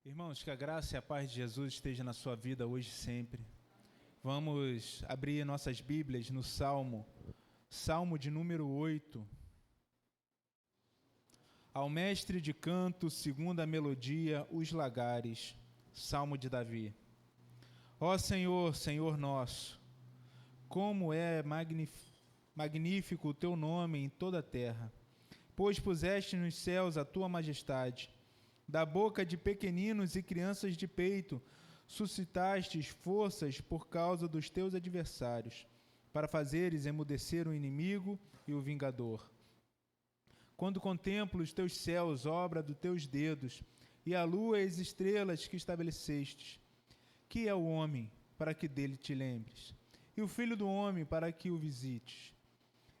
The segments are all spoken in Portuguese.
Irmãos, que a graça e a paz de Jesus esteja na sua vida hoje e sempre. Vamos abrir nossas Bíblias no Salmo de número 8. Ao mestre de canto, segundo a melodia, os lagares. Salmo de Davi. Ó Senhor, Senhor nosso, como é magnífico o teu nome em toda a terra, pois puseste nos céus a tua majestade. Da boca de pequeninos e crianças de peito, suscitastes forças por causa dos teus adversários, para fazeres emudecer o inimigo e o vingador. Quando contemplo os teus céus, obra dos teus dedos, e a lua e as estrelas que estabelecestes, que é o homem, para que dele te lembres, e o filho do homem, para que o visites.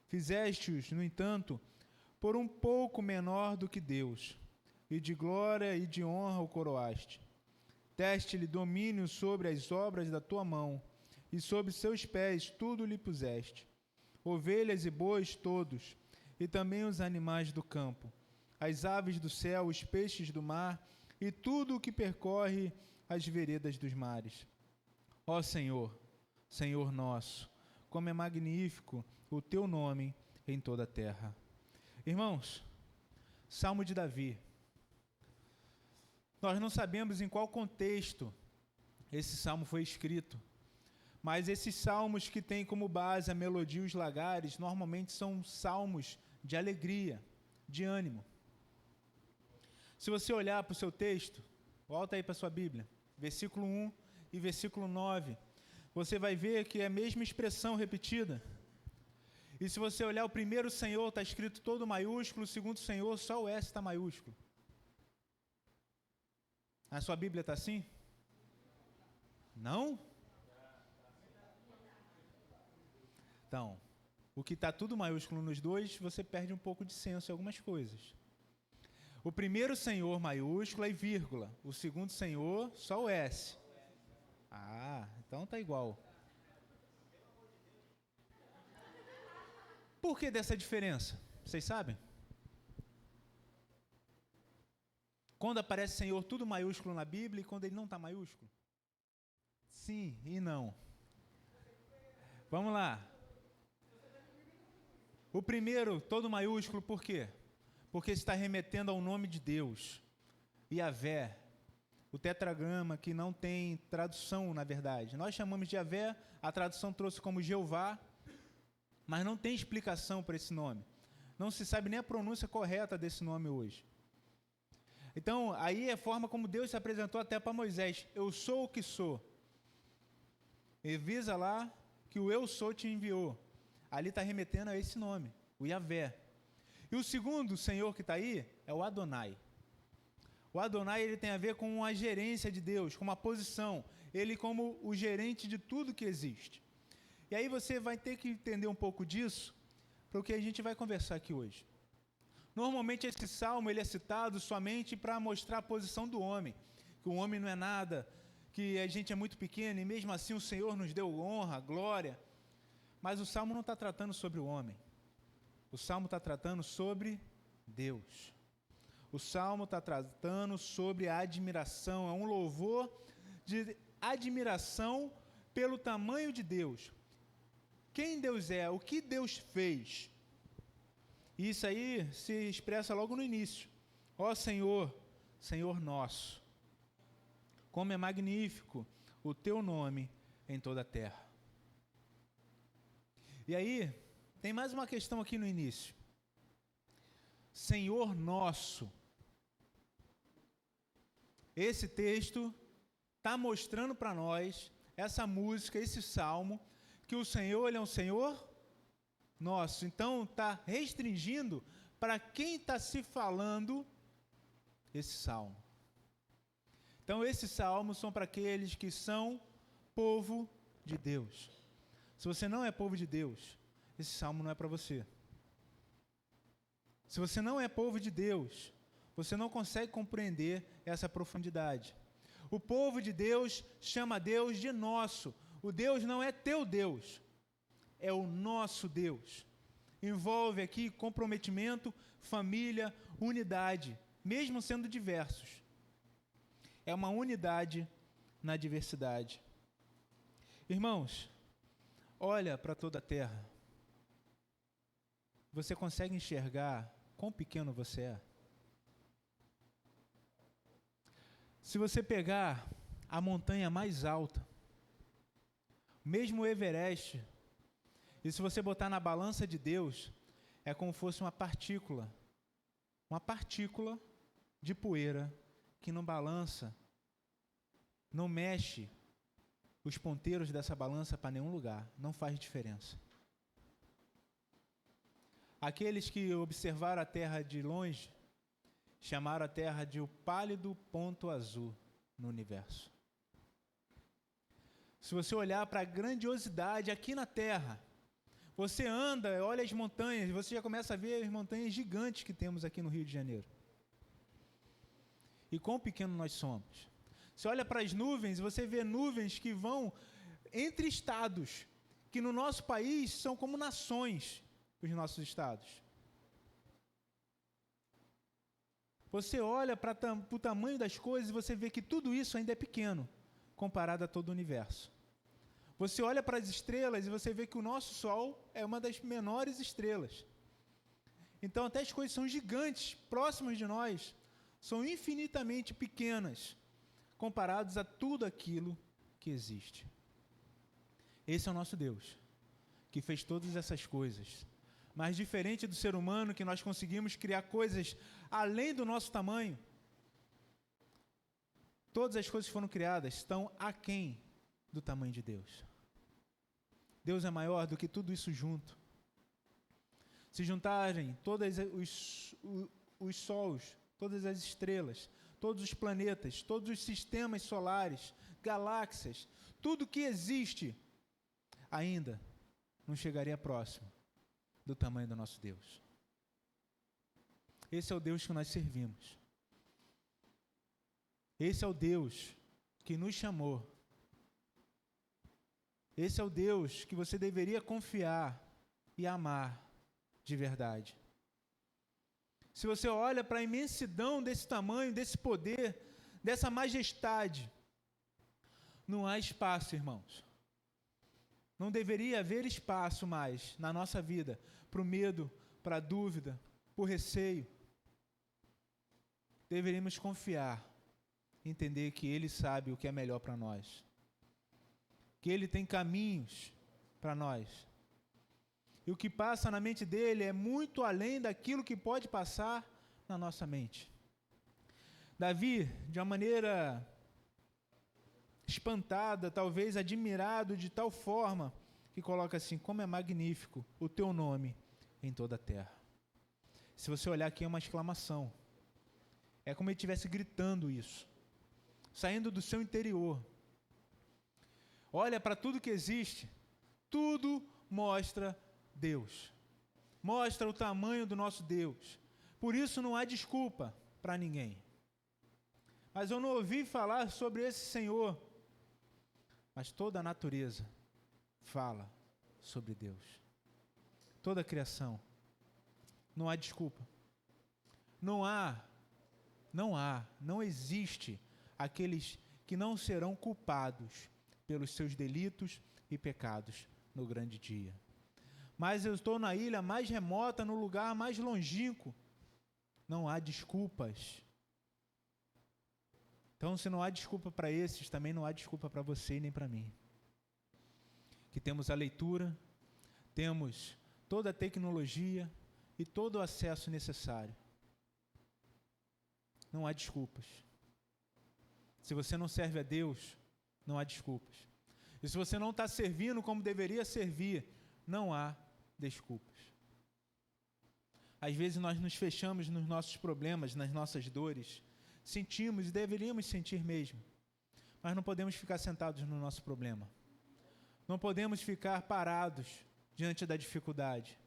Fizeste-os, no entanto, por um pouco menor do que Deus, e de glória e de honra o coroaste. Deste-lhe domínio sobre as obras da tua mão, e sobre seus pés tudo lhe puseste. Ovelhas e bois todos, e também os animais do campo, as aves do céu, os peixes do mar, e tudo o que percorre as veredas dos mares. Ó Senhor, Senhor nosso, como é magnífico o teu nome em toda a terra. Irmãos, Salmo de Davi. Nós não sabemos em qual contexto esse salmo foi escrito, mas esses salmos que têm como base a melodia e os lagares, normalmente são salmos de alegria, de ânimo. Se você olhar para o seu texto, volta aí para a sua Bíblia, versículo 1 e versículo 9, você vai ver que é a mesma expressão repetida. E se você olhar o primeiro Senhor, está escrito todo maiúsculo, o segundo Senhor, só o S está maiúsculo. A sua Bíblia está assim? Não? Então, o que está tudo maiúsculo nos dois, você perde um pouco de senso em algumas coisas. O primeiro Senhor maiúscula e vírgula. O segundo Senhor, só o S. Ah, então está igual. Por que dessa diferença? Vocês sabem? Quando aparece Senhor tudo maiúsculo na Bíblia e quando ele não está maiúsculo? Sim e não. Vamos lá. O primeiro, todo maiúsculo, por quê? Porque está remetendo ao nome de Deus. Yahvé, o tetragrama que não tem tradução, na verdade. Nós chamamos de Yahvé, a tradução trouxe como Jeová, mas não tem explicação para esse nome. Não se sabe nem a pronúncia correta desse nome hoje. Então, aí é a forma como Deus se apresentou até para Moisés. Eu sou o que sou. E visa lá que o eu sou te enviou. Ali está remetendo a esse nome, o Yahvé. E o segundo Senhor que está aí é o Adonai. O Adonai ele tem a ver com a gerência de Deus, com uma posição. Ele como o gerente de tudo que existe. E aí você vai ter que entender um pouco disso para o que a gente vai conversar aqui hoje. Normalmente esse salmo ele é citado somente para mostrar a posição do homem, que o homem não é nada, que a gente é muito pequeno e mesmo assim o Senhor nos deu honra, glória. Mas o salmo não está tratando sobre o homem, o salmo está tratando sobre Deus. O salmo está tratando sobre a admiração, é um louvor de admiração pelo tamanho de Deus. Quem Deus é, o que Deus fez. E isso aí se expressa logo no início. Ó Senhor, Senhor nosso, como é magnífico o teu nome em toda a terra. E aí, tem mais uma questão aqui no início. Senhor nosso. Esse texto está mostrando para nós, essa música, esse salmo, que o Senhor ele é um Senhor nosso. Então está restringindo para quem está se falando esse salmo. Então esses salmos são para aqueles que são povo de Deus. Se você não é povo de Deus, esse salmo não é para você. Se você não é povo de Deus, você não consegue compreender essa profundidade. O povo de Deus chama Deus de nosso. O Deus não é teu Deus. É o nosso Deus. Envolve aqui comprometimento, família, unidade, mesmo sendo diversos. É uma unidade na diversidade. Irmãos, olha para toda a terra. Você consegue enxergar quão pequeno você é? Se você pegar a montanha mais alta, mesmo o Everest, e se você botar na balança de Deus, é como se fosse uma partícula de poeira que não balança, não mexe os ponteiros dessa balança para nenhum lugar, não faz diferença. Aqueles que observaram a Terra de longe, chamaram a Terra de o pálido ponto azul no universo. Se você olhar para a grandiosidade aqui na Terra, você anda, olha as montanhas, você já começa a ver as montanhas gigantes que temos aqui no Rio de Janeiro. E quão pequeno nós somos. Você olha para as nuvens, você vê nuvens que vão entre estados, que no nosso país são como nações, os nossos estados. Você olha para o tamanho das coisas e você vê que tudo isso ainda é pequeno, comparado a todo o universo. Você olha para as estrelas e você vê que o nosso Sol é uma das menores estrelas. Então até as coisas são gigantes, próximas de nós, são infinitamente pequenas, comparados a tudo aquilo que existe. Esse é o nosso Deus, que fez todas essas coisas. Mas diferente do ser humano, que nós conseguimos criar coisas além do nosso tamanho, todas as coisas que foram criadas estão aquém do tamanho de Deus. Deus é maior do que tudo isso junto. Se juntarem todos os sols, todas as estrelas, todos os planetas, todos os sistemas solares, galáxias, tudo que existe, ainda não chegaria próximo do tamanho do nosso Deus. Esse é o Deus que nós servimos. Esse é o Deus que nos chamou. Esse é o Deus que você deveria confiar e amar de verdade. Se você olha para a imensidão desse tamanho, desse poder, dessa majestade, não há espaço, irmãos. Não deveria haver espaço mais na nossa vida para o medo, para a dúvida, para o receio. Deveríamos confiar, entender que Ele sabe o que é melhor para nós. Que Ele tem caminhos para nós. E o que passa na mente dele é muito além daquilo que pode passar na nossa mente. Davi, de uma maneira espantada, talvez admirado de tal forma, que coloca assim: como é magnífico o teu nome em toda a terra. Se você olhar aqui é uma exclamação. É como ele estivesse gritando isso, saindo do seu interior. Olha para tudo que existe, tudo mostra Deus. Mostra o tamanho do nosso Deus. Por isso não há desculpa para ninguém. Mas eu não ouvi falar sobre esse Senhor. Mas toda a natureza fala sobre Deus. Toda a criação. Não há desculpa. Não existe aqueles que não serão culpados pelos seus delitos e pecados no grande dia. Mas eu estou na ilha mais remota, no lugar mais longínquo. Não há desculpas. Então, se não há desculpa para esses, também não há desculpa para você e nem para mim. Que temos a leitura, temos toda a tecnologia e todo o acesso necessário. Não há desculpas. Se você não serve a Deus, não há desculpas. E se você não está servindo como deveria servir, não há desculpas. Às vezes nós nos fechamos nos nossos problemas, nas nossas dores, sentimos e deveríamos sentir mesmo, mas não podemos ficar sentados no nosso problema. Não podemos ficar parados diante da dificuldade.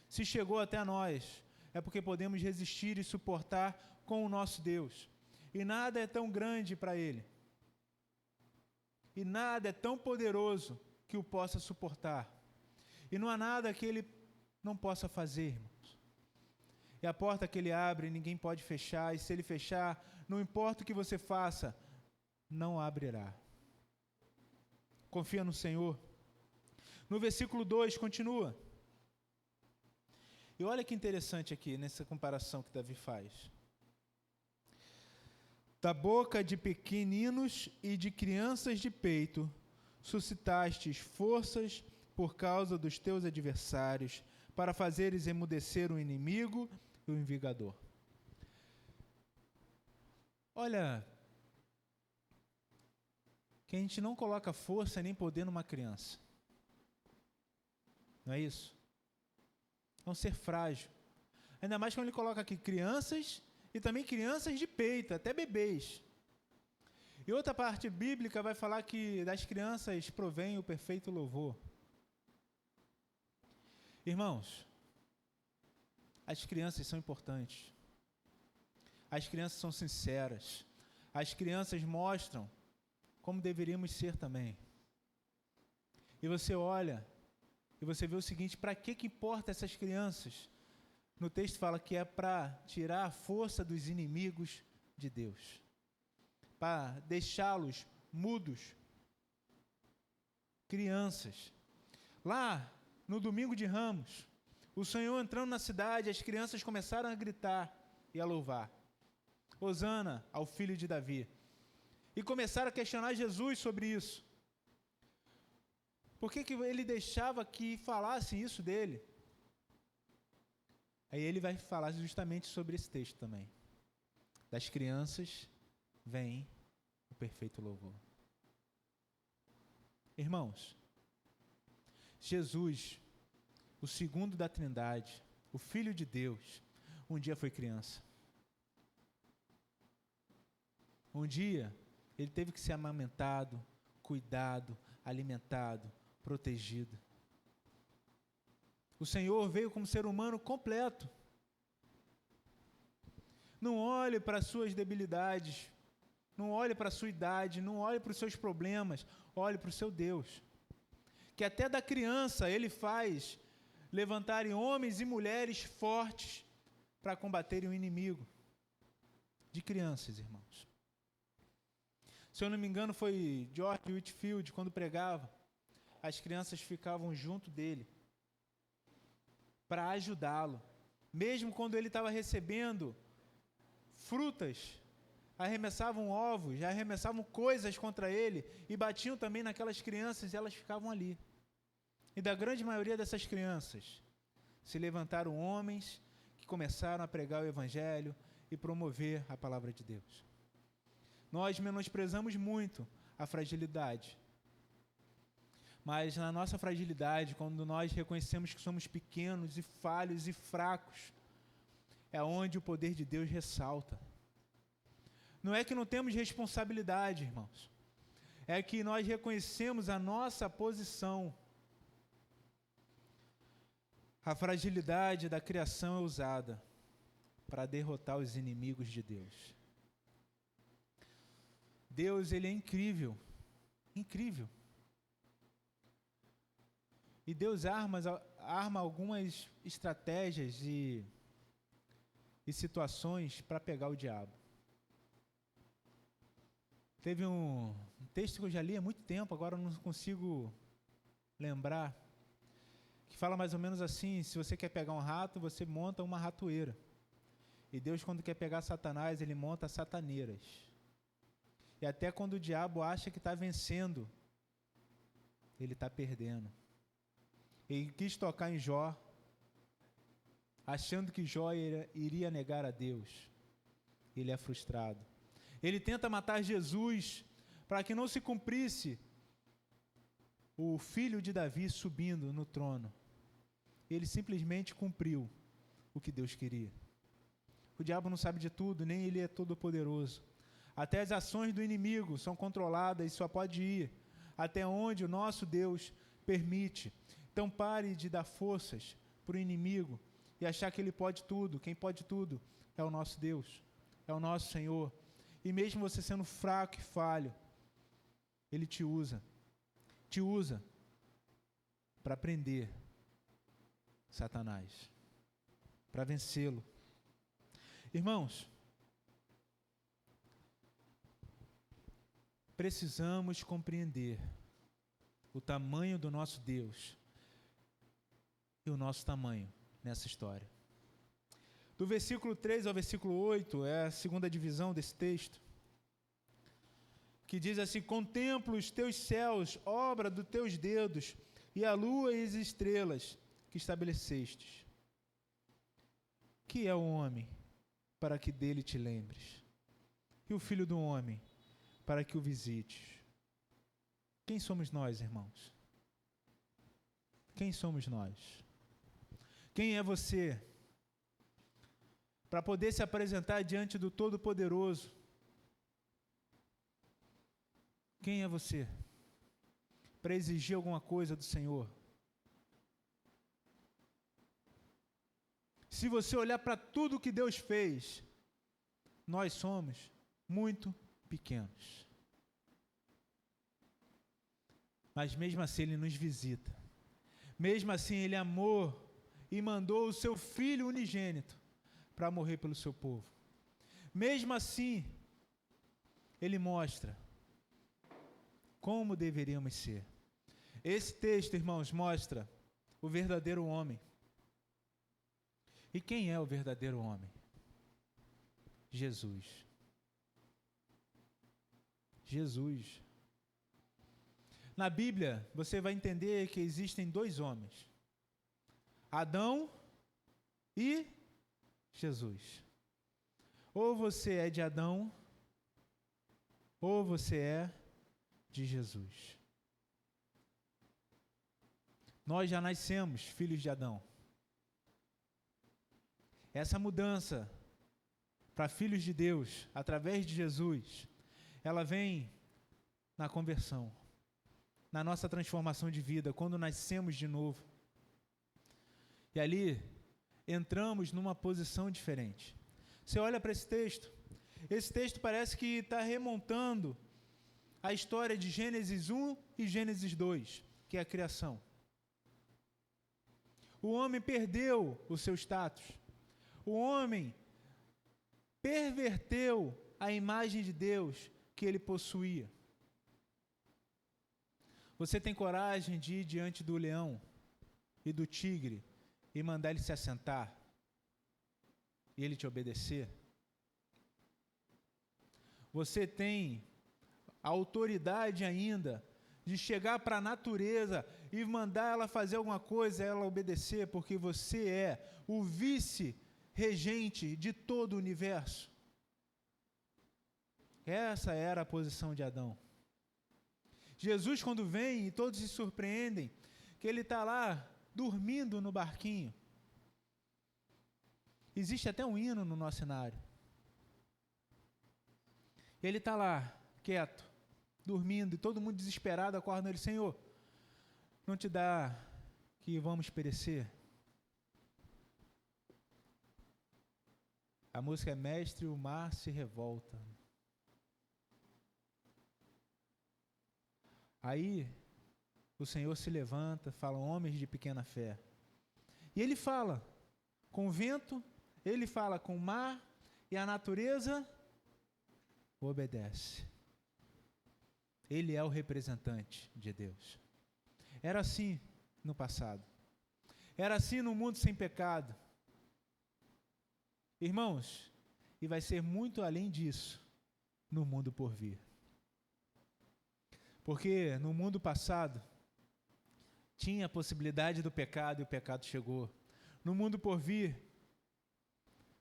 Se chegou até nós, é porque podemos resistir e suportar com o nosso Deus. E nada é tão grande para Ele. E nada é tão poderoso que o possa suportar. E não há nada que Ele não possa fazer, irmãos. E a porta que Ele abre, ninguém pode fechar. E se Ele fechar, não importa o que você faça, não abrirá. Confia no Senhor. No versículo 2, continua. E olha que interessante aqui, nessa comparação que Davi faz. Da boca de pequeninos e de crianças de peito, suscitastes forças por causa dos teus adversários, para fazeres emudecer o inimigo e o envigador. Olha, que a gente não coloca força nem poder numa criança. Não é isso? É um ser frágil. Ainda mais quando ele coloca aqui crianças e também crianças de peito, até bebês. E outra parte bíblica vai falar que das crianças provém o perfeito louvor. Irmãos, as crianças são importantes. As crianças são sinceras. As crianças mostram como deveríamos ser também. E você olha e você vê o seguinte: para que importa essas crianças? No texto fala que é para tirar a força dos inimigos de Deus, para deixá-los mudos. Crianças. Lá no domingo de Ramos, o Senhor entrando na cidade, as crianças começaram a gritar e a louvar: Hosana ao filho de Davi. E começaram a questionar Jesus sobre isso. Por que ele deixava que falassem isso dele? Aí ele vai falar justamente sobre esse texto também. Das crianças vem o perfeito louvor. Irmãos, Jesus, o segundo da Trindade, o Filho de Deus, um dia foi criança. Um dia ele teve que ser amamentado, cuidado, alimentado, protegido. O Senhor veio como ser humano completo. Não olhe para as suas debilidades, não olhe para a sua idade, não olhe para os seus problemas, olhe para o seu Deus. Que até da criança ele faz levantarem homens e mulheres fortes para combaterem o inimigo. De crianças, irmãos. Se eu não me engano, foi George Whitefield, quando pregava, as crianças ficavam junto dele para ajudá-lo. Mesmo quando ele estava recebendo frutas, arremessavam ovos, arremessavam coisas contra ele e batiam também naquelas crianças e elas ficavam ali. E da grande maioria dessas crianças, se levantaram homens que começaram a pregar o Evangelho e promover a palavra de Deus. Nós menosprezamos muito a fragilidade. Mas na nossa fragilidade, quando nós reconhecemos que somos pequenos e falhos e fracos, é onde o poder de Deus ressalta. Não é que não temos responsabilidade, irmãos. É que nós reconhecemos a nossa posição. A fragilidade da criação é usada para derrotar os inimigos de Deus. Deus, ele é incrível. Incrível. E Deus arma algumas estratégias e situações para pegar o diabo. Teve um texto que eu já li há muito tempo, agora eu não consigo lembrar, que fala mais ou menos assim: se você quer pegar um rato, você monta uma ratoeira. E Deus, quando quer pegar Satanás, ele monta sataneiras. E até quando o diabo acha que está vencendo, ele está perdendo. Ele quis tocar em Jó, achando que Jó iria negar a Deus. Ele é frustrado. Ele tenta matar Jesus para que não se cumprisse o filho de Davi subindo no trono. Ele simplesmente cumpriu o que Deus queria. O diabo não sabe de tudo, nem ele é todo poderoso. Até as ações do inimigo são controladas e só pode ir até onde o nosso Deus permite. Então pare de dar forças para o inimigo e achar que ele pode tudo. Quem pode tudo é o nosso Deus, é o nosso Senhor. E mesmo você sendo fraco e falho, ele te usa para prender Satanás, para vencê-lo. Irmãos, precisamos compreender o tamanho do nosso Deus e o nosso tamanho nessa história. Do versículo 3 ao versículo 8, é a segunda divisão desse texto, que diz assim: contemplo os teus céus, obra dos teus dedos, e a lua e as estrelas que estabelecestes. Que é o homem, para que dele te lembres? E o filho do homem, para que o visites? Quem somos nós, irmãos? Quem somos nós? Quem é você para poder se apresentar diante do Todo-Poderoso? Quem é você para exigir alguma coisa do Senhor? Se você olhar para tudo que Deus fez, nós somos muito pequenos. Mas mesmo assim Ele nos visita. Mesmo assim Ele amou e mandou o seu Filho unigênito para morrer pelo seu povo. Mesmo assim, Ele mostra como deveríamos ser. Esse texto, irmãos, mostra o verdadeiro homem. E quem é o verdadeiro homem? Jesus. Jesus. Na Bíblia, você vai entender que existem dois homens: Adão e Jesus. Ou você é de Adão, ou você é de Jesus. Nós já nascemos filhos de Adão. Essa mudança para filhos de Deus, através de Jesus, ela vem na conversão, na nossa transformação de vida, quando nascemos de novo. E ali, entramos numa posição diferente. Você olha para esse texto parece que está remontando a história de Gênesis 1 e Gênesis 2, que é a criação. O homem perdeu o seu status. O homem perverteu a imagem de Deus que ele possuía. Você tem coragem de ir diante do leão e do tigre e mandar ele se assentar e ele te obedecer? Você tem a autoridade ainda de chegar para a natureza e mandar ela fazer alguma coisa, ela obedecer, porque você é o vice-regente de todo o universo? Essa era a posição de Adão. Jesus, quando vem, e todos se surpreendem, que ele está lá dormindo no barquinho. Existe até um hino no nosso cenário. Ele está lá, quieto, dormindo, e todo mundo desesperado acorda ele: Senhor, não te dá que vamos perecer? A música é Mestre, o mar se revolta. Aí, o Senhor se levanta, fala: homens de pequena fé. E ele fala com o vento, ele fala com o mar, e a natureza obedece. Ele é o representante de Deus. Era assim no passado. Era assim no mundo sem pecado. Irmãos, e vai ser muito além disso no mundo por vir. Porque no mundo passado tinha a possibilidade do pecado e o pecado chegou. No mundo por vir,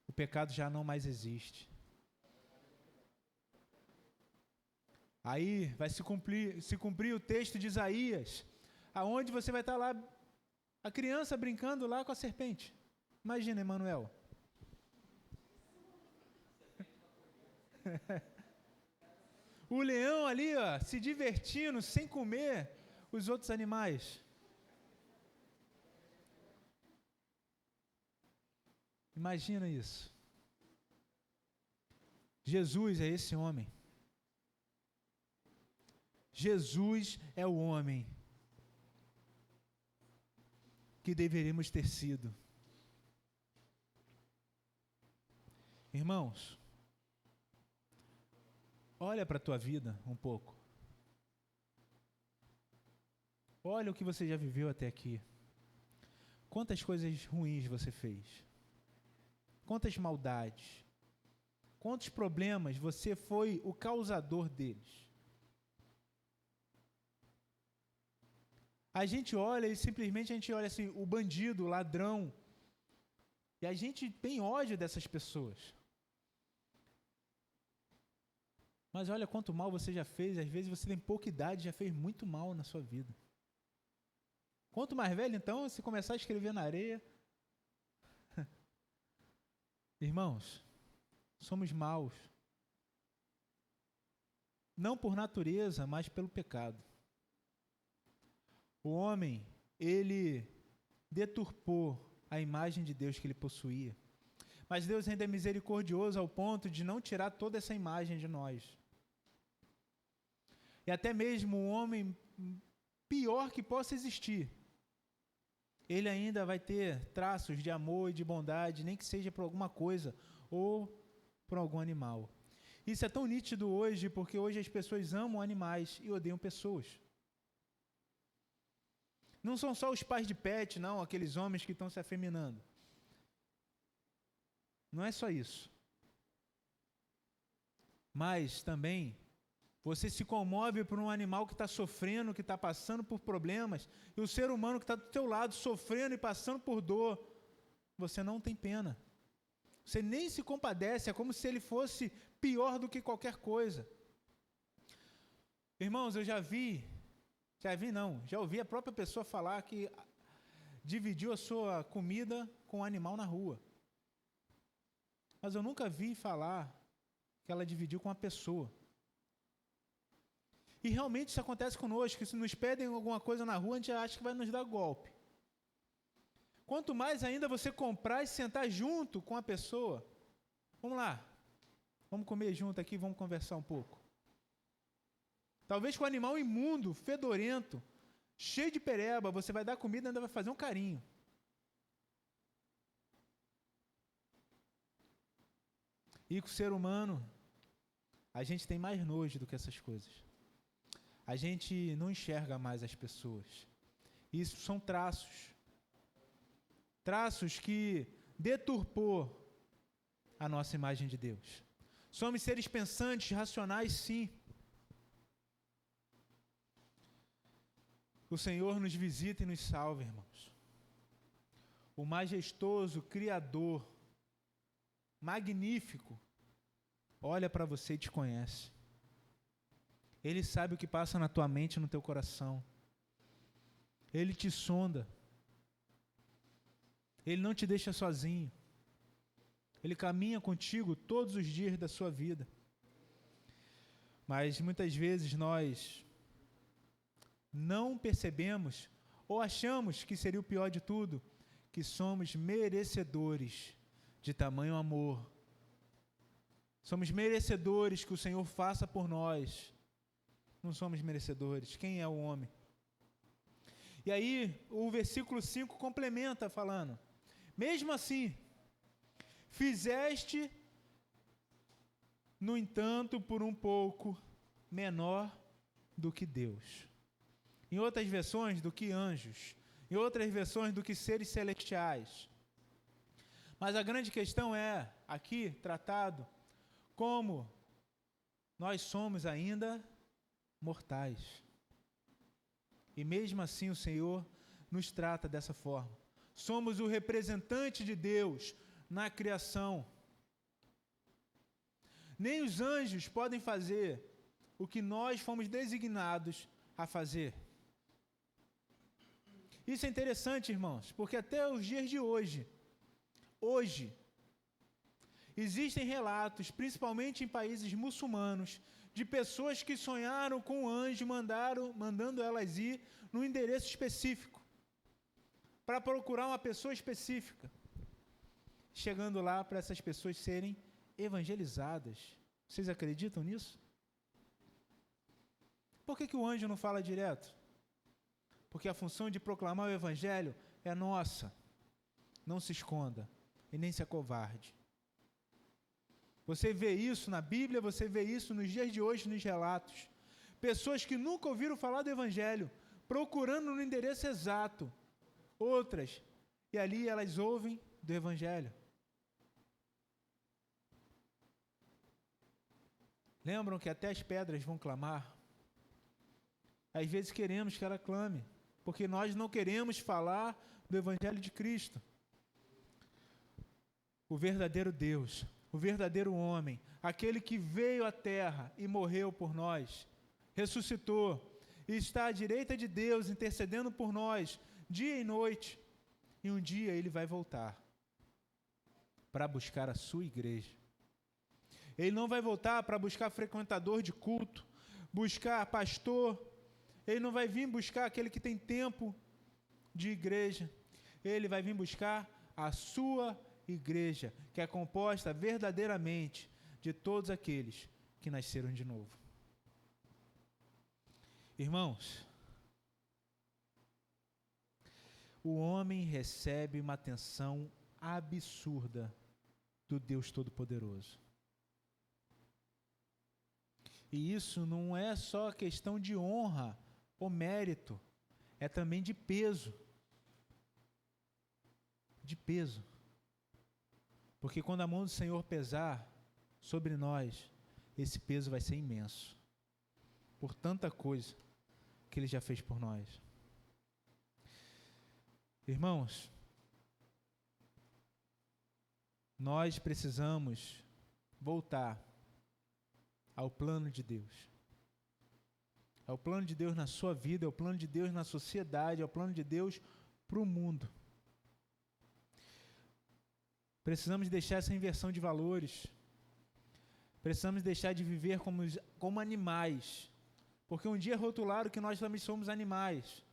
o pecado já não mais existe. Aí vai se cumprir o texto de Isaías, aonde você vai estar lá, a criança brincando lá com a serpente. Imagina, Emanuel. O leão ali, ó, se divertindo, sem comer os outros animais. Imagina isso. Jesus é esse homem. Jesus é o homem que deveríamos ter sido. Irmãos, olha para a tua vida um pouco. olha o que você já viveu até aqui. Quantas coisas ruins você fez. Quantas maldades. Quantos problemas você foi o causador deles. A gente olha e simplesmente a gente olha assim, o bandido, o ladrão. E a gente tem ódio dessas pessoas. Mas olha quanto mal você já fez. Às vezes você tem pouca idade e já fez muito mal na sua vida. Quanto mais velho, então, se começar a escrever na areia. Irmãos, somos maus. Não por natureza, mas pelo pecado. O homem, ele deturpou a imagem de Deus que ele possuía. Mas Deus ainda é misericordioso ao ponto de não tirar toda essa imagem de nós. E até mesmo o homem pior que possa existir, ele ainda vai ter traços de amor e de bondade, nem que seja por alguma coisa ou por algum animal. Isso é tão nítido hoje, porque hoje as pessoas amam animais e odeiam pessoas. Não são só os pais de pet, não, aqueles homens que estão se afeminando. Não é só isso. Mas também você se comove por um animal que está sofrendo, que está passando por problemas, e o ser humano que está do teu lado sofrendo e passando por dor, você não tem pena. Você nem se compadece, é como se ele fosse pior do que qualquer coisa. Irmãos, eu já ouvi a própria pessoa falar que dividiu a sua comida com um animal na rua. Mas eu nunca vi falar que ela dividiu com uma pessoa. E realmente isso acontece conosco, que se nos pedem alguma coisa na rua, a gente acha que vai nos dar golpe. Quanto mais ainda você comprar e sentar junto com a pessoa, vamos lá, vamos comer junto aqui, vamos conversar um pouco. Talvez com o animal imundo, fedorento, cheio de pereba, você vai dar comida e ainda vai fazer um carinho. E com o ser humano, a gente tem mais nojo do que essas coisas. A gente não enxerga mais as pessoas. Isso são traços. Traços que deturpou a nossa imagem de Deus. Somos seres pensantes, racionais, sim. O Senhor nos visita e nos salva, irmãos. O majestoso Criador, magnífico, olha para você e te conhece. Ele sabe o que passa na tua mente e no teu coração. Ele te sonda. Ele não te deixa sozinho. Ele caminha contigo todos os dias da sua vida. Mas muitas vezes nós não percebemos ou achamos que seria o pior de tudo, que somos merecedores de tamanho amor. Somos merecedores que o Senhor faça por nós. Não somos merecedores. Quem é o homem? E aí, o versículo 5 complementa falando: mesmo assim, fizeste, no entanto, por um pouco menor do que Deus. Em outras versões, do que anjos. Em outras versões, do que seres celestiais. Mas a grande questão é, aqui, tratado, como nós somos ainda mortais. E mesmo assim o Senhor nos trata dessa forma. Somos o representante de Deus na criação. Nem os anjos podem fazer o que nós fomos designados a fazer. Isso é interessante, irmãos, porque até os dias de hoje, existem relatos, principalmente em países muçulmanos, de pessoas que sonharam com um anjo, mandando elas ir num endereço específico, para procurar uma pessoa específica. Chegando lá para essas pessoas serem evangelizadas. Vocês acreditam nisso? Por que o anjo não fala direto? Porque a função de proclamar o evangelho é nossa. Não se esconda e nem se acovarde. Você vê isso na Bíblia, você vê isso nos dias de hoje nos relatos. Pessoas que nunca ouviram falar do evangelho procurando no endereço exato. Outras, e ali elas ouvem do Evangelho. Lembram que até as pedras vão clamar? Às vezes queremos que ela clame, porque nós não queremos falar do Evangelho de Cristo. O verdadeiro Deus, o verdadeiro homem, aquele que veio à terra e morreu por nós, ressuscitou e está à direita de Deus intercedendo por nós, dia e noite. E um dia ele vai voltar para buscar a sua igreja. Ele não vai voltar para buscar frequentador de culto, buscar pastor. Ele não vai vir buscar aquele que tem tempo de igreja. Ele vai vir buscar a sua igreja, que é composta verdadeiramente de todos aqueles que nasceram de novo. Irmãos, o homem recebe uma atenção absurda do Deus Todo-Poderoso. E isso não é só questão de honra ou mérito, é também de peso. De peso. Porque quando a mão do Senhor pesar sobre nós, esse peso vai ser imenso. Por tanta coisa que Ele já fez por nós. Irmãos, nós precisamos voltar ao plano de Deus. É o plano de Deus na sua vida, é o plano de Deus na sociedade, é o plano de Deus para o mundo. Precisamos deixar essa inversão de valores. Precisamos deixar de viver como animais. Porque um dia rotularam que nós também somos animais.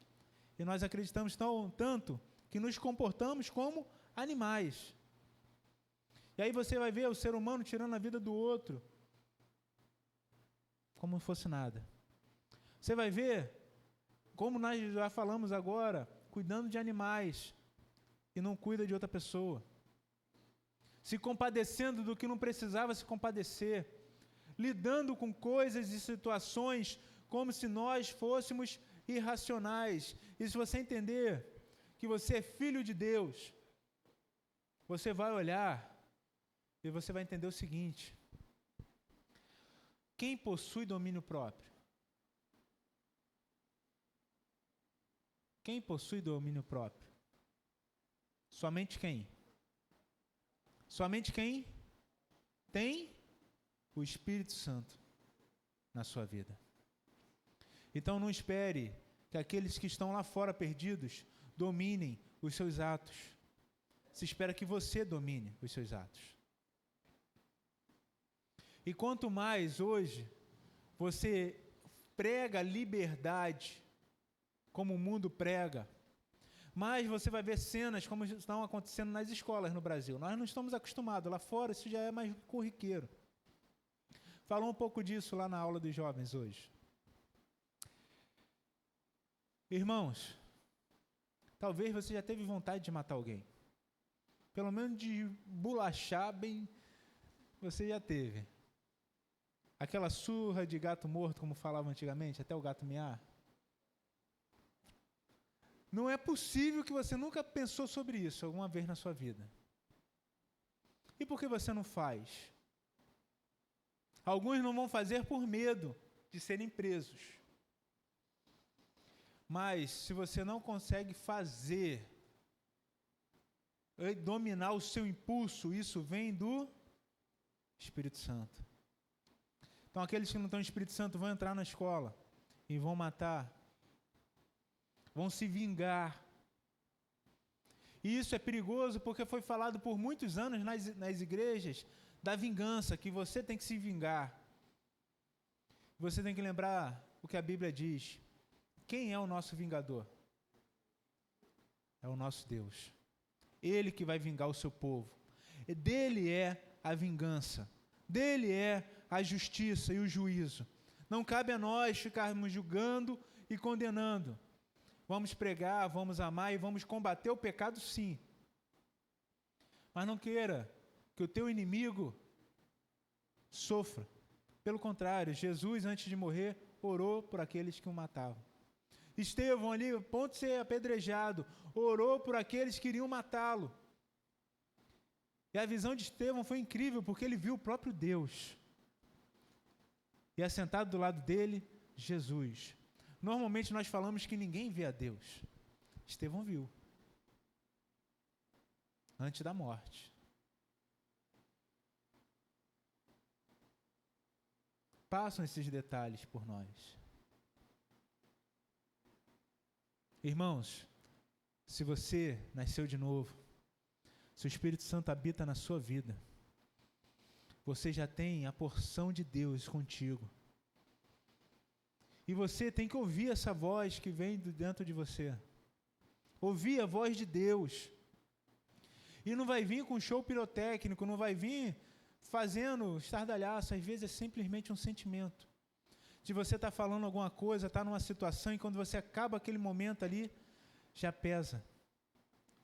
E nós acreditamos tanto que nos comportamos como animais. E aí você vai ver o ser humano tirando a vida do outro como não fosse nada. Você vai ver, como nós já falamos agora, cuidando de animais e não cuida de outra pessoa. Se compadecendo do que não precisava se compadecer. Lidando com coisas e situações como se nós fôssemos irracionais. E se você entender que você é filho de Deus, você vai olhar e você vai entender o seguinte: quem possui domínio próprio? Quem possui domínio próprio? Somente quem? Somente quem tem o Espírito Santo na sua vida. Então não espere que aqueles que estão lá fora perdidos dominem os seus atos. Se espera que você domine os seus atos. E quanto mais hoje você prega liberdade, como o mundo prega, mais você vai ver cenas como estão acontecendo nas escolas no Brasil. Nós não estamos acostumados, lá fora isso já é mais corriqueiro. Falou um pouco disso lá na aula dos jovens hoje. Irmãos, talvez você já teve vontade de matar alguém. Pelo menos de bolachar bem, você já teve. Aquela surra de gato morto, como falavam antigamente, até o gato miar. Não é possível que você nunca pensou sobre isso alguma vez na sua vida. E por que você não faz? Alguns não vão fazer por medo de serem presos. Mas se você não consegue fazer, dominar o seu impulso, isso vem do Espírito Santo. Então aqueles que não estão no Espírito Santo vão entrar na escola e vão matar, vão se vingar. E isso é perigoso porque foi falado por muitos anos nas igrejas da vingança, que você tem que se vingar. Você tem que lembrar o que a Bíblia diz. Quem é o nosso vingador? É o nosso Deus. Ele que vai vingar o seu povo. E dele é a vingança. Dele é a justiça e o juízo. Não cabe a nós ficarmos julgando e condenando. Vamos pregar, vamos amar e vamos combater o pecado, sim. Mas não queira que o teu inimigo sofra. Pelo contrário, Jesus, antes de morrer, orou por aqueles que o matavam. Estevão ali, a ponto de ser apedrejado, orou por aqueles que queriam matá-lo. E a visão de Estevão foi incrível, porque ele viu o próprio Deus. E assentado do lado dele, Jesus. Normalmente nós falamos que ninguém vê a Deus. Estevão viu. Antes da morte. Passam esses detalhes por nós. Irmãos, se você nasceu de novo, se o Espírito Santo habita na sua vida, você já tem a porção de Deus contigo. E você tem que ouvir essa voz que vem de dentro de você. Ouvir a voz de Deus. E não vai vir com show pirotécnico, não vai vir fazendo estardalhaço. Às vezes é simplesmente um sentimento. De você estar falando alguma coisa, estar numa situação, e quando você acaba aquele momento ali, já pesa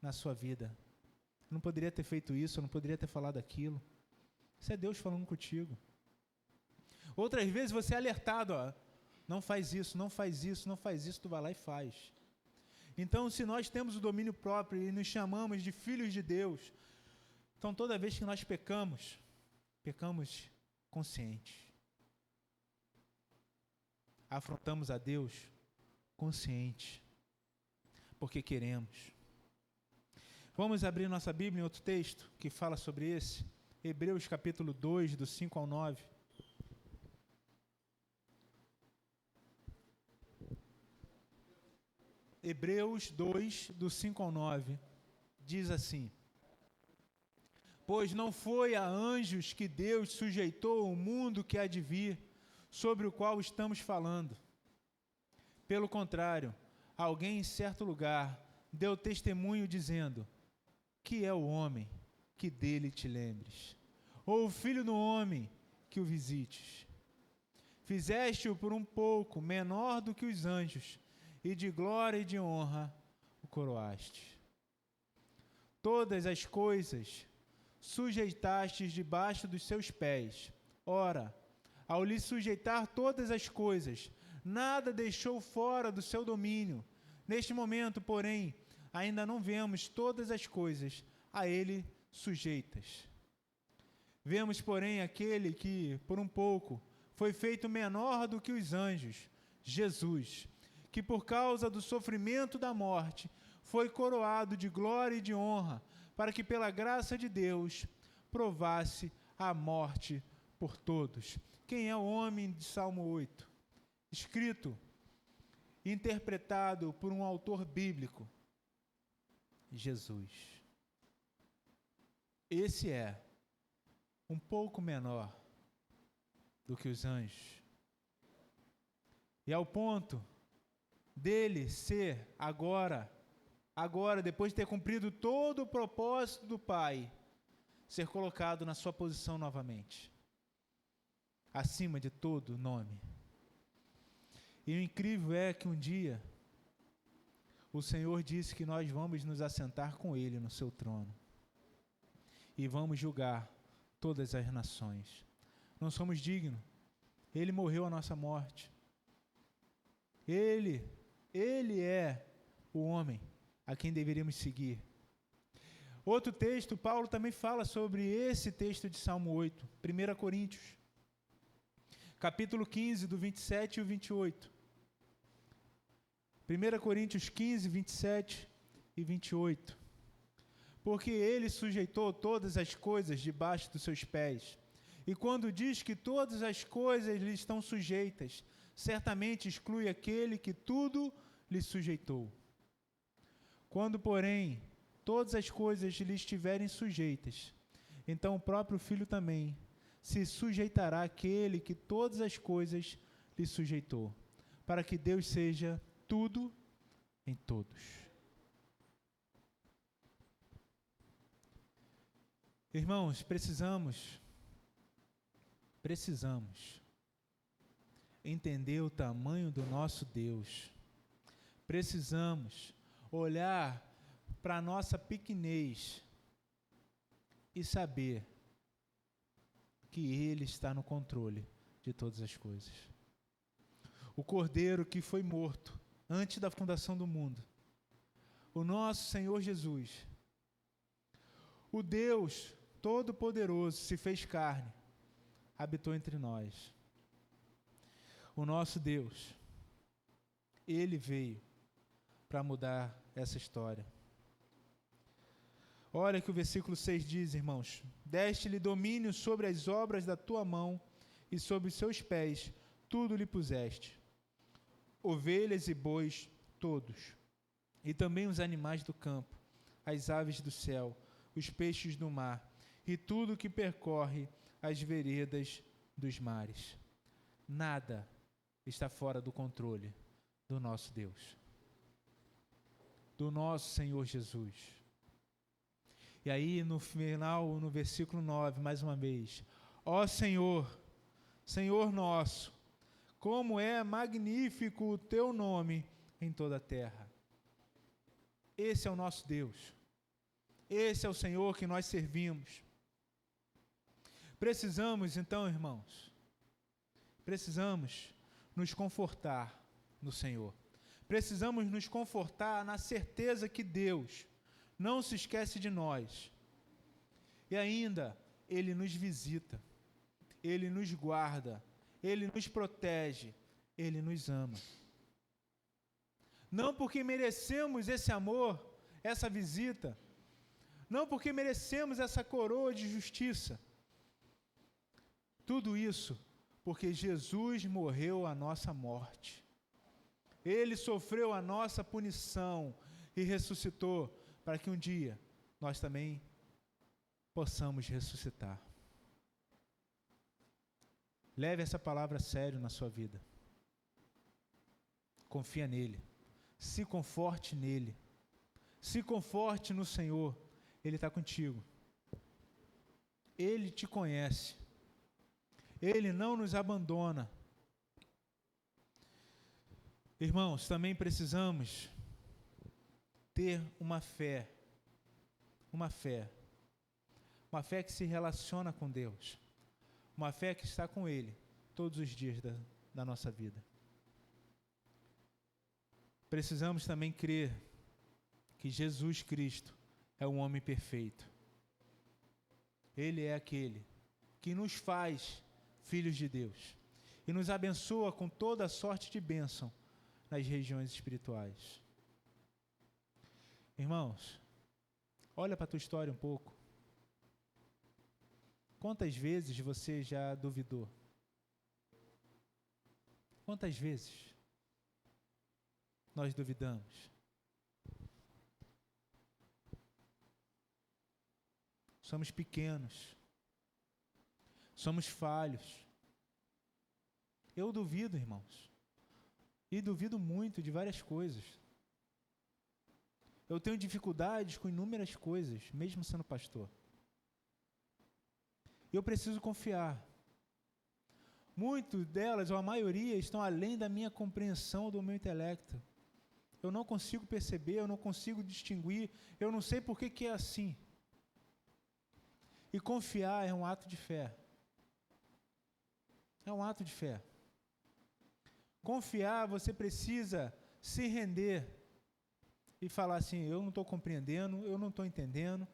na sua vida. Eu não poderia ter feito isso, eu não poderia ter falado aquilo. Isso é Deus falando contigo. Outras vezes você é alertado, não faz isso, não faz isso, não faz isso, tu vai lá e faz. Então, se nós temos o domínio próprio e nos chamamos de filhos de Deus, então toda vez que nós pecamos conscientes. Afrontamos a Deus consciente, porque queremos. Vamos abrir nossa Bíblia em outro texto que fala sobre esse, Hebreus capítulo 2, do 5 ao 9. Hebreus 2, do 5 ao 9, diz assim: Pois não foi a anjos que Deus sujeitou o mundo que há de vir, sobre o qual estamos falando. Pelo contrário, alguém em certo lugar deu testemunho dizendo: que é o homem que dele te lembres, ou o filho do homem que o visites. Fizeste-o por um pouco menor do que os anjos, e de glória e de honra o coroaste. Todas as coisas sujeitastes debaixo dos seus pés. Ora, ao lhe sujeitar todas as coisas, nada deixou fora do seu domínio. Neste momento, porém, ainda não vemos todas as coisas a ele sujeitas. Vemos, porém, aquele que, por um pouco, foi feito menor do que os anjos, Jesus, que por causa do sofrimento da morte, foi coroado de glória e de honra, para que pela graça de Deus provasse a morte por todos. Quem é o homem de Salmo 8? Escrito, interpretado por um autor bíblico, Jesus. Esse é um pouco menor do que os anjos. E ao ponto dele ser agora, depois de ter cumprido todo o propósito do Pai, ser colocado na sua posição novamente, acima de todo nome. E o incrível é que um dia o Senhor disse que nós vamos nos assentar com Ele no seu trono e vamos julgar todas as nações. Não somos dignos. Ele morreu a nossa morte. Ele é o homem a quem deveríamos seguir. Outro texto, Paulo também fala sobre esse texto de Salmo 8, 1 Coríntios, capítulo 15, do 27 e o 28. 1 Coríntios 15, 27 e 28. Porque ele sujeitou todas as coisas debaixo dos seus pés. E quando diz que todas as coisas lhe estão sujeitas, certamente exclui aquele que tudo lhe sujeitou. Quando, porém, todas as coisas lhe estiverem sujeitas, então o próprio Filho também se sujeitará àquele que todas as coisas lhe sujeitou, para que Deus seja tudo em todos. Irmãos, precisamos entender o tamanho do nosso Deus. Precisamos olhar para a nossa pequenez e saber que Ele está no controle de todas as coisas. O Cordeiro que foi morto antes da fundação do mundo, o nosso Senhor Jesus, o Deus Todo-Poderoso, se fez carne, habitou entre nós. O nosso Deus, Ele veio para mudar essa história. Olha que o versículo 6 diz, irmãos: deste-lhe domínio sobre as obras da tua mão, e sobre os seus pés tudo lhe puseste, ovelhas e bois todos, e também os animais do campo, as aves do céu, os peixes do mar, e tudo que percorre as veredas dos mares. Nada está fora do controle do nosso Deus, do nosso Senhor Jesus. E aí no final, no versículo 9, mais uma vez: ó Senhor, Senhor nosso, como é magnífico o teu nome em toda a terra. Esse é o nosso Deus. Esse é o Senhor que nós servimos. Precisamos, então, irmãos, precisamos nos confortar no Senhor. Precisamos nos confortar na certeza que Deus não se esquece de nós. E ainda, Ele nos visita, Ele nos guarda, Ele nos protege, Ele nos ama. Não porque merecemos esse amor, essa visita, não porque merecemos essa coroa de justiça. Tudo isso porque Jesus morreu a nossa morte. Ele sofreu a nossa punição e ressuscitou para que um dia nós também possamos ressuscitar. Leve essa palavra a sério na sua vida. Confia nele. Se conforte nele. Se conforte no Senhor. Ele está contigo. Ele te conhece. Ele não nos abandona. Irmãos, também precisamos ter uma fé que se relaciona com Deus, uma fé que está com Ele todos os dias da nossa vida. Precisamos também crer que Jesus Cristo é um homem perfeito. Ele é aquele que nos faz filhos de Deus e nos abençoa com toda a sorte de bênção nas regiões espirituais. Irmãos, olha para a tua história um pouco. Quantas vezes você já duvidou? Quantas vezes nós duvidamos? Somos pequenos. Somos falhos. Eu duvido, irmãos. E duvido muito de várias coisas. Eu tenho dificuldades com inúmeras coisas, mesmo sendo pastor. Eu preciso confiar. Muitas delas, ou a maioria, estão além da minha compreensão, do meu intelecto. Eu não consigo perceber, eu não consigo distinguir, eu não sei por que é assim. E confiar é um ato de fé. É um ato de fé. Confiar, você precisa se render e falar assim: eu não estou compreendendo, eu não estou entendendo,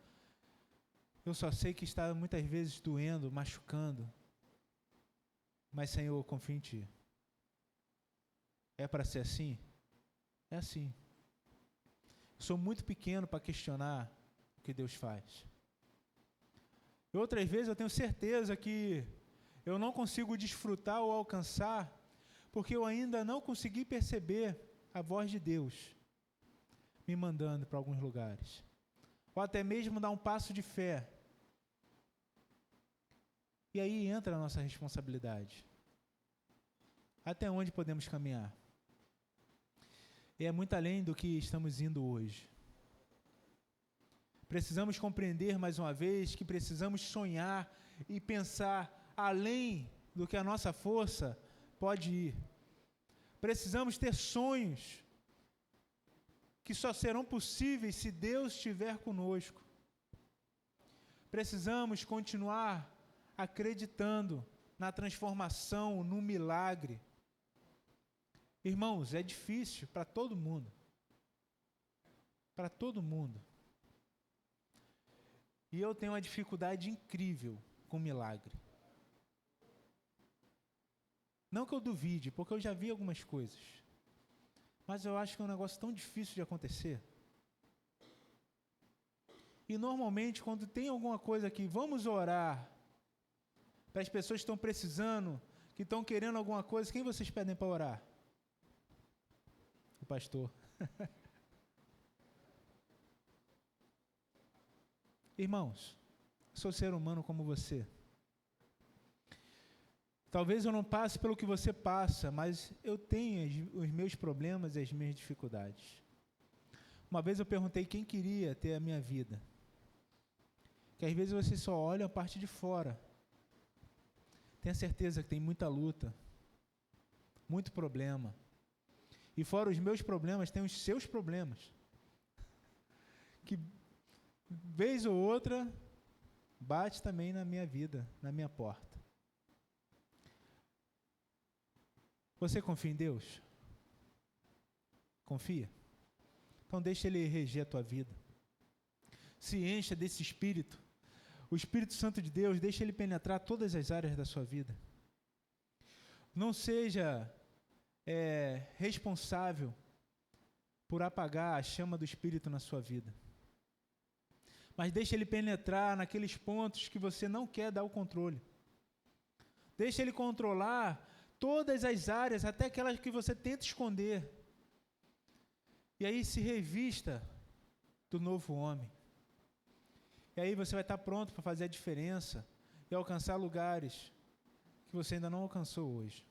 eu só sei que está muitas vezes doendo, machucando, mas Senhor, eu confio em Ti. É para ser assim? É assim. Eu sou muito pequeno para questionar o que Deus faz. E outras vezes eu tenho certeza que eu não consigo desfrutar ou alcançar porque eu ainda não consegui perceber a voz de Deus me mandando para alguns lugares. Ou até mesmo dar um passo de fé. E aí entra a nossa responsabilidade. Até onde podemos caminhar? E é muito além do que estamos indo hoje. Precisamos compreender mais uma vez que precisamos sonhar e pensar além do que a nossa força pode ir. Precisamos ter sonhos que só serão possíveis se Deus estiver conosco. Precisamos continuar acreditando na transformação, no milagre. Irmãos, é difícil para todo mundo. Para todo mundo. E eu tenho uma dificuldade incrível com milagre. Não que eu duvide, porque eu já vi algumas coisas. Mas eu acho que é um negócio tão difícil de acontecer. E normalmente, quando tem alguma coisa que vamos orar para as pessoas que estão precisando, que estão querendo alguma coisa, quem vocês pedem para orar? O pastor. Irmãos, sou ser humano como você. Talvez eu não passe pelo que você passa, mas eu tenho os meus problemas e as minhas dificuldades. Uma vez eu perguntei quem queria ter a minha vida. Que às vezes você só olha a parte de fora. Tenha certeza que tem muita luta, muito problema. E fora os meus problemas, tem os seus problemas. Que vez ou outra bate também na minha vida, na minha porta. Você confia em Deus? Confia? Então deixa Ele reger a tua vida. Se encha desse Espírito. O Espírito Santo de Deus, deixa Ele penetrar todas as áreas da sua vida. Não seja responsável por apagar a chama do Espírito na sua vida. Mas deixa Ele penetrar naqueles pontos que você não quer dar o controle. Deixa Ele controlar todas as áreas, até aquelas que você tenta esconder. E aí se revista do novo homem. E aí você vai estar pronto para fazer a diferença e alcançar lugares que você ainda não alcançou hoje.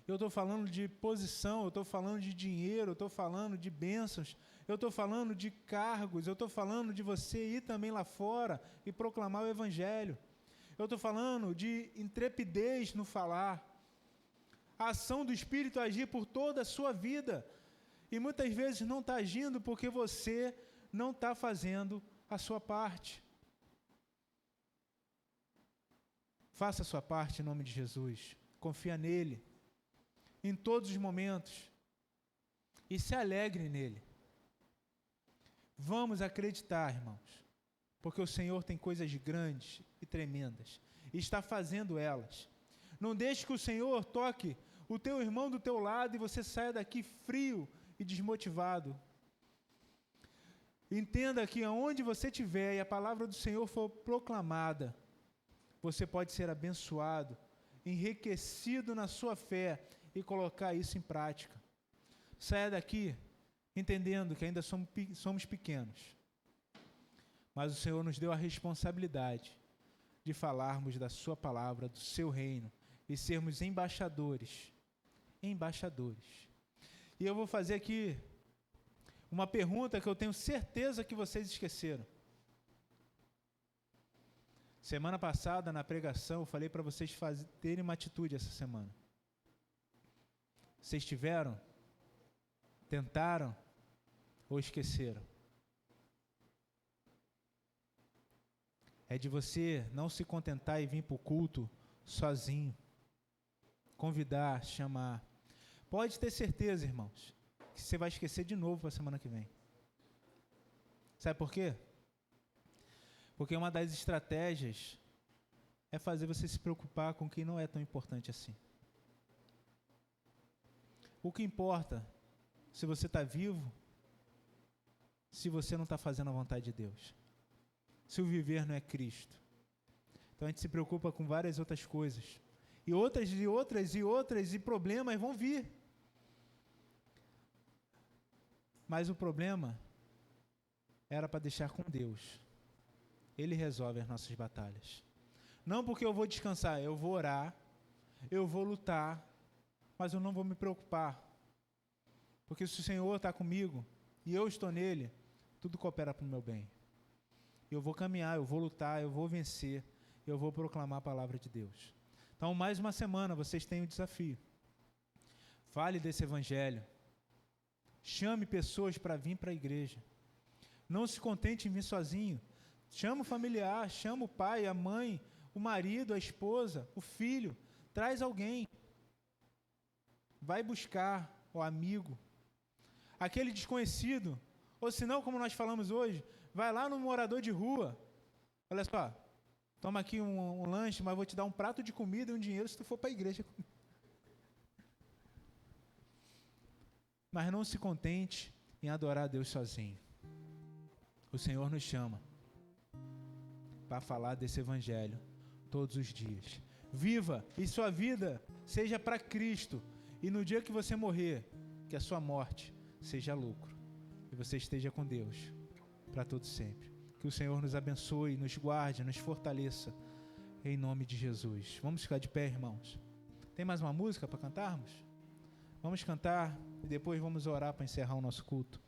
Eu estou falando de posição, eu estou falando de dinheiro, eu estou falando de bênçãos, eu estou falando de cargos, eu estou falando de você ir também lá fora e proclamar o Evangelho. Eu estou falando de intrepidez no falar. A ação do Espírito agir por toda a sua vida. E muitas vezes não está agindo porque você não está fazendo a sua parte. Faça a sua parte em nome de Jesus. Confia nele. Em todos os momentos. E se alegre nele. Vamos acreditar, irmãos. Porque o Senhor tem coisas grandes e tremendas. E está fazendo elas. Não deixe que o Senhor toque o teu irmão do teu lado e você saia daqui frio e desmotivado. Entenda que aonde você estiver e a palavra do Senhor for proclamada, você pode ser abençoado, enriquecido na sua fé e colocar isso em prática. Saia daqui entendendo que ainda somos pequenos. Mas o Senhor nos deu a responsabilidade de falarmos da sua palavra, do seu reino e sermos embaixadores. Embaixadores. E eu vou fazer aqui uma pergunta que eu tenho certeza que vocês esqueceram. Semana passada, na pregação, eu falei para vocês terem uma atitude essa semana. Vocês tiveram? Tentaram? Ou esqueceram? É de você não se contentar e vir para o culto sozinho. Convidar, chamar. Pode ter certeza, irmãos, que você vai esquecer de novo para a semana que vem. Sabe por quê? Porque uma das estratégias é fazer você se preocupar com quem não é tão importante assim. O que importa, se você está vivo, se você não está fazendo a vontade de Deus. Se o viver não é Cristo. Então a gente se preocupa com várias outras coisas. E outras, e problemas vão vir. Mas o problema era para deixar com Deus. Ele resolve as nossas batalhas. Não porque eu vou descansar, eu vou orar, eu vou lutar, mas eu não vou me preocupar. Porque se o Senhor está comigo e eu estou nele, tudo coopera para o meu bem. Eu vou caminhar, eu vou lutar, eu vou vencer, eu vou proclamar a palavra de Deus. Então, mais uma semana, vocês têm o desafio. Fale desse evangelho. Chame pessoas para vir para a igreja. Não se contente em vir sozinho. Chama o familiar, chama o pai, a mãe, o marido, a esposa, o filho. Traz alguém. vai buscar o amigo, aquele desconhecido, ou se não, como nós falamos hoje, vai lá no morador de rua. Olha só, toma aqui um lanche, mas vou te dar um prato de comida e um dinheiro se tu for para a igreja. Mas não se contente em adorar a Deus sozinho. O Senhor nos chama para falar desse evangelho todos os dias. Viva e sua vida seja para Cristo. E no dia que você morrer, que a sua morte seja lucro. E você esteja com Deus para todo sempre. Que o Senhor nos abençoe, nos guarde, nos fortaleça. Em nome de Jesus. Vamos ficar de pé, irmãos. Tem mais uma música para cantarmos? Vamos cantar e depois vamos orar para encerrar o nosso culto.